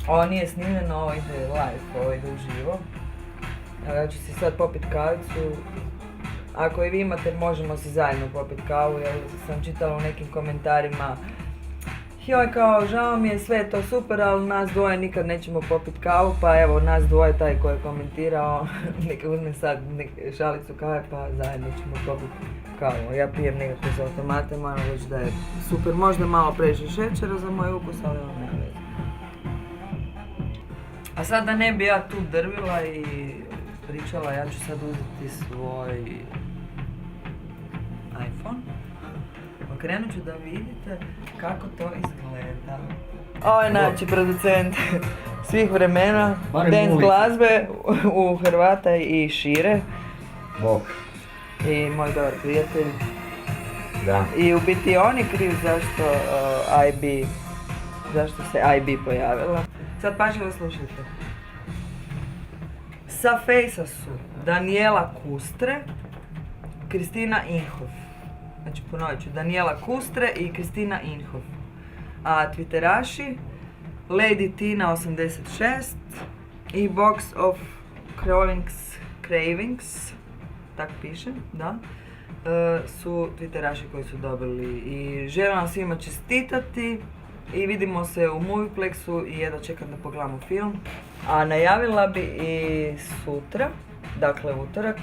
Ovo nije snimljeno, ovo ide live, ovo ide uživo. Evo, ja ću si sad popit kavicu. Ako i vi imate, možemo si zajedno popit kavu, jer sam čitala u nekim komentarima joj, kao, žao mi je, sve je to super, ali nas dvoje nikad nećemo popit kavu, pa evo, nas dvoje, taj koji je komentirao, neka uzme sad šalicu kave, pa zajedno ćemo popit kavu. Ja pijem nekako iz automata, moram reći da je super, možda malo previše šećera za moj ukus, ali ono nema veze. A sad da ne bi ja tu drvila i pričala, ja ću sad uzeti svoj iPhone. Okrenut ću da vidite kako to izgleda. Ovo je znači producent svih vremena, dance glazbe u Hrvata i šire. Bog. I moj dobar prijatelj. Da. I u biti on je kriv zašto se IB pojavila. Sad pažljivo slušajte. Sa Fejsa su Daniela Kustre, Kristina Inhof. Znači ponovit ću, Daniela Kustre i Kristina Inhof. A Twitteraši, Lady Tina 86 i Box of Cravings, tak piše, da, su Twitteraši koji su dobili. I želim vam svima čestitati i vidimo se u Movieplexu i jedva čekam da pogledamo film. A najavila bi i sutra, dakle utorak,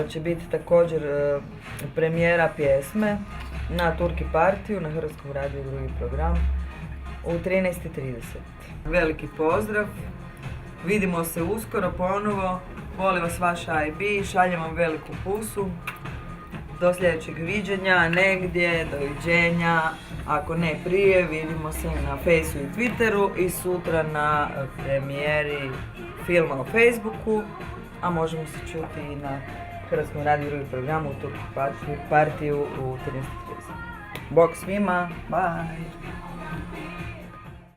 će biti također premijera pjesme na Turki partiju na Hrvatskom radiju, drugi program, u 13:30. Veliki pozdrav, vidimo se uskoro ponovo, voli vas vaš IB, šaljem vam veliku pusu, do sljedećeg viđenja, negdje, doviđenja, ako ne prije, vidimo se na Fejsu i Twitteru i sutra na premijeri filma u Facebooku, a možemo se čuti i na Hrvatskom radiju drugi program u Turki partiju u 13:30. Bog svima, bye!